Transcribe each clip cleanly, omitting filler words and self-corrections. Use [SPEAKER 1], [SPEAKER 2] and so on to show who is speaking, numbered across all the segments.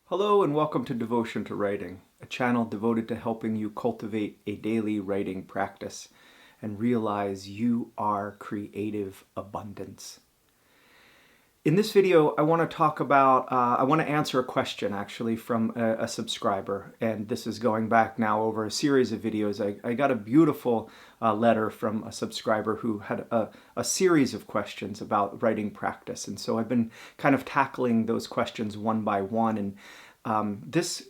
[SPEAKER 1] Hello and welcome to Devotion to Writing, a channel devoted to helping you cultivate a daily writing practice and realize you are creative abundance. In this video, I want to talk about, I want to answer a question actually from a subscriber, and this is going back now over a series of videos. I got a beautiful letter from a subscriber who had a series of questions about writing practice, and so I've been kind of tackling those questions one by one, and this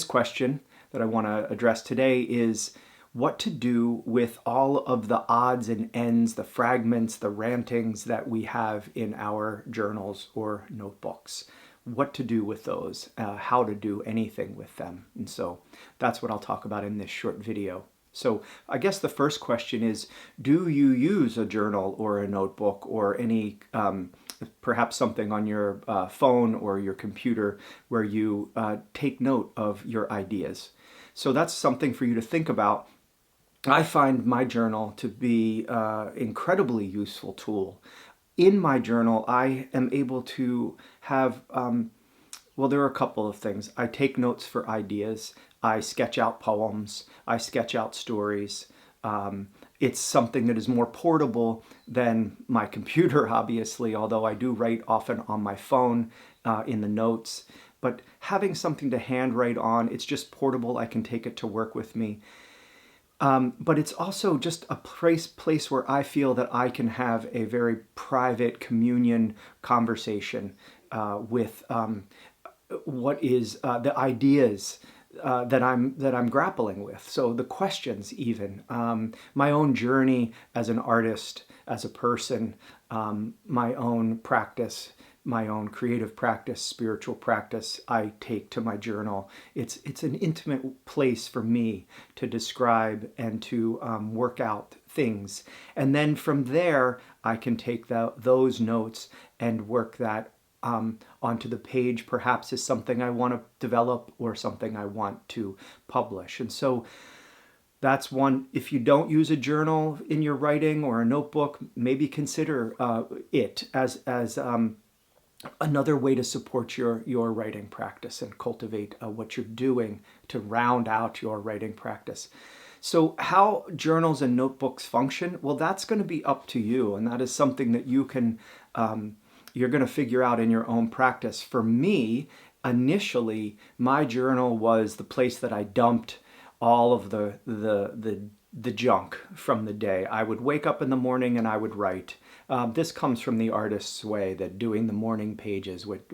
[SPEAKER 1] question that I want to address today is what to do with all of the odds and ends, the fragments, the rantings that we have in our journals or notebooks. What to do with those, how to do anything with them. And so that's what I'll talk about in this short video. So I guess the first question is, do you use a journal or a notebook or any perhaps something on your phone or your computer where you take note of your ideas? So that's something for you to think about. I find my journal to be an incredibly useful tool. In my journal, I am able to have, well, there are a couple of things. I take notes for ideas. I sketch out poems. I sketch out stories. It's something that is more portable than my computer, obviously, although I do write often on my phone in the notes. But having something to handwrite on, it's just portable. I can take it to work with me. But it's also just a place where I feel that I can have a very private communion conversation with what is the ideas that I'm grappling with. So the questions, even my own journey as an artist, as a person, my own practice, my own creative practice, spiritual practice, I take to my journal. It's an intimate place for me to describe and to work out things. And then from there, I can take those notes and work that onto the page, perhaps as something I want to develop or something I want to publish. And so that's one. If you don't use a journal in your writing or a notebook, maybe consider it as another way to support your writing practice and cultivate what you're doing to round out your writing practice. So how journals and notebooks function, well, that's going to be up to you, and that is something that you can you're going to figure out in your own practice. For me, initially, my journal was the place that I dumped all of the junk from the day. I would wake up in the morning and I would write. This comes from The Artist's Way, that doing the morning pages, what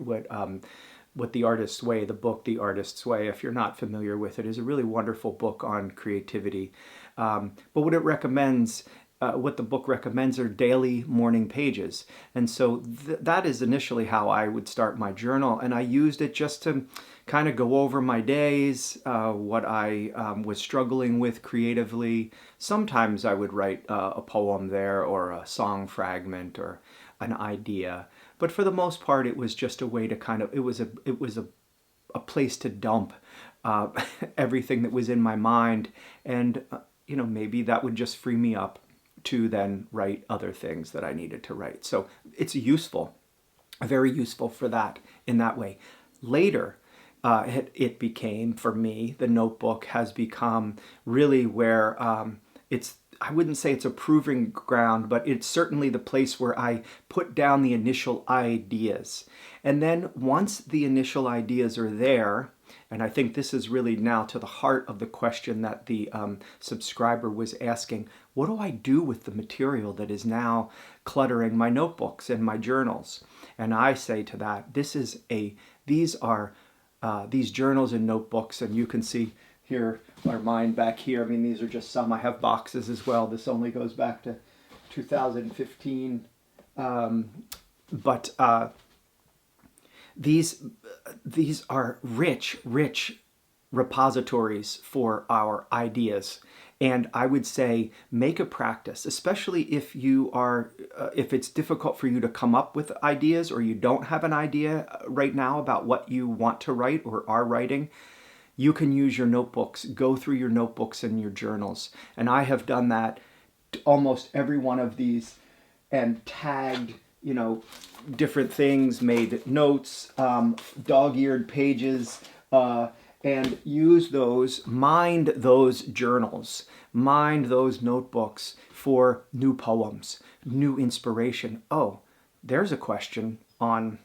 [SPEAKER 1] The Artist's Way, the book The Artist's Way, if you're not familiar with it, is a really wonderful book on creativity. But what it recommends, what the book recommends, are daily morning pages. And so that is initially how I would start my journal. And I used it just to kind of go over my days, what I was struggling with creatively. Sometimes I would write a poem there or a song fragment or an idea. But for the most part, it was just a way to kind of, it was a place to dump everything that was in my mind. And, maybe that would just free me up to then write other things that I needed to write. So it's useful, very useful for that in that way. Later, it became, for me, the notebook has become really where I wouldn't say it's a proving ground, but it's certainly the place where I put down the initial ideas. And then once the initial ideas are there, and I think this is really now to the heart of the question that the subscriber was asking, what do I do with the material that is now cluttering my notebooks and my journals? And I say to that, these journals and notebooks, and you can see here are mine back here. I mean, these are just some. I have boxes as well. This only goes back to 2015. These are rich repositories for our ideas. And I would say make a practice, especially if if it's difficult for you to come up with ideas, or you don't have an idea right now about what you want to write or are writing. You can use your notebooks, go through your notebooks and your journals. And I have done that to almost every one of these and tagged you know, different things, made notes, dog-eared pages, and use those, mined those journals, mined those notebooks for new poems, new inspiration. Oh, there's a question on,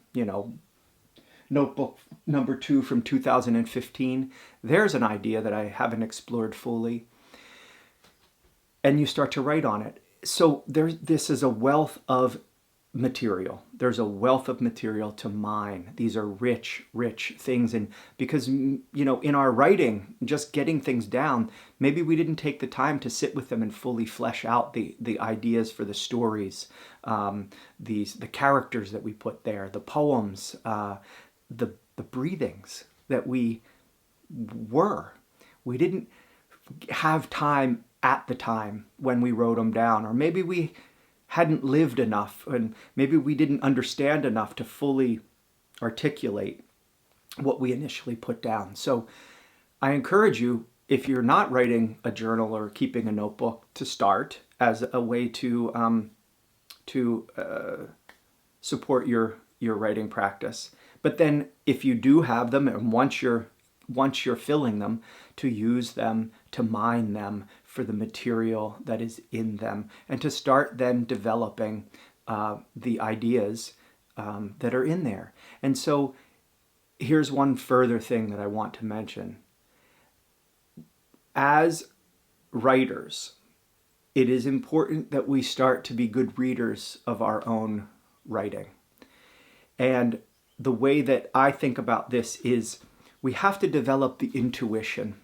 [SPEAKER 1] notebook number 2 from 2015. There's an idea that I haven't explored fully. And you start to write on it. So this is a wealth of material. There's a wealth of material to mine. These are rich, rich things. And because, in our writing, just getting things down, maybe we didn't take the time to sit with them and fully flesh out the ideas for the stories, the characters that we put there, the poems, the breathings that we were. We didn't have time at the time when we wrote them down, or maybe we hadn't lived enough, and maybe we didn't understand enough to fully articulate what we initially put down. So I encourage you, if you're not writing a journal or keeping a notebook, to start as a way to support your writing practice. But then if you do have them, and once you're filling them, to use them, to mine them for the material that is in them, and to start then developing the ideas that are in there. And so here's one further thing that I want to mention. As writers, it is important that we start to be good readers of our own writing. And the way that I think about this is we have to develop the intuition.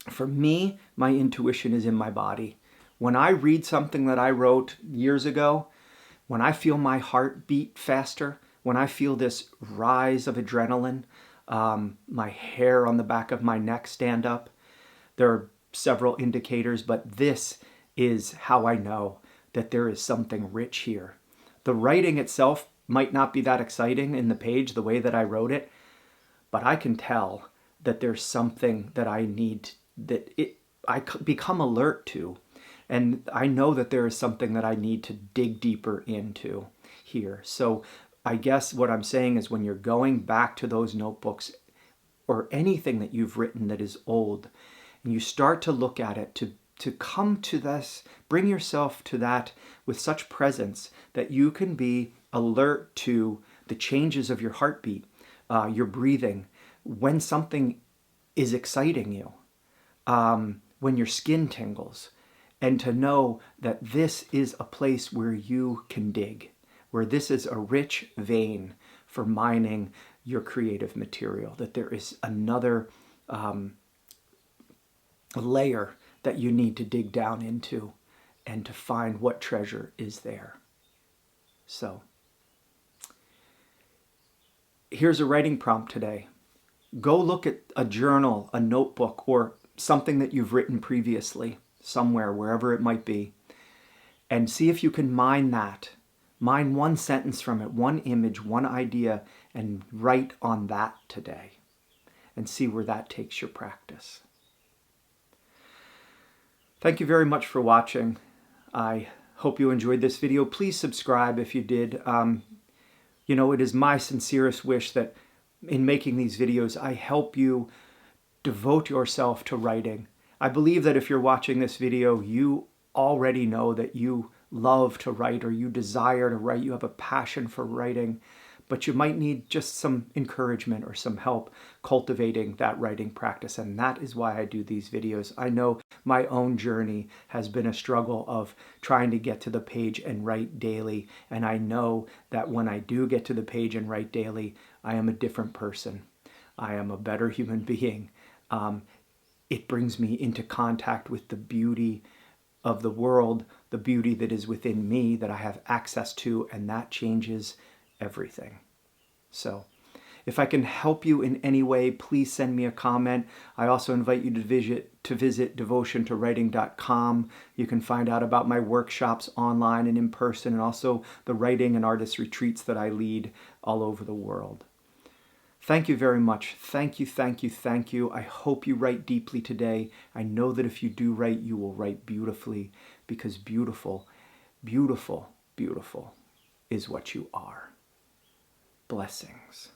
[SPEAKER 1] For me, my intuition is in my body. When I read something that I wrote years ago, when I feel my heart beat faster, when I feel this rise of adrenaline, my hair on the back of my neck stand up, there are several indicators, but this is how I know that there is something rich here. The writing itself might not be that exciting in the page, the way that I wrote it, but I can tell that there's something that I need, I become alert to. And I know that there is something that I need to dig deeper into here. So I guess what I'm saying is, when you're going back to those notebooks or anything that you've written that is old, and you start to look at it, to come to this, bring yourself to that with such presence that you can be alert to the changes of your heartbeat, your breathing, when something is exciting you, when your skin tingles, and to know that this is a place where you can dig, where this is a rich vein for mining your creative material, that there is another layer that you need to dig down into and to find what treasure is there. So here's a writing prompt today. Go look at a journal, a notebook, or something that you've written previously, somewhere, wherever it might be, and see if you can mine that. Mine one sentence from it, one image, one idea, and write on that today, and see where that takes your practice. Thank you very much for watching. I hope you enjoyed this video. Please subscribe if you did. It is my sincerest wish that in making these videos, I help you devote yourself to writing. I believe that if you're watching this video, you already know that you love to write, or you desire to write, you have a passion for writing, but you might need just some encouragement or some help cultivating that writing practice. And that is why I do these videos. I know my own journey has been a struggle of trying to get to the page and write daily. And I know that when I do get to the page and write daily, I am a different person. I am a better human being. It brings me into contact with the beauty of the world, the beauty that is within me, that I have access to, and that changes everything. So if I can help you in any way, please send me a comment. I also invite you to visit devotiontowriting.com. You can find out about my workshops online and in person, and also the writing and artist retreats that I lead all over the world. Thank you very much. Thank you, thank you, thank you. I hope you write deeply today. I know that if you do write, you will write beautifully, because beautiful, beautiful, beautiful is what you are. Blessings.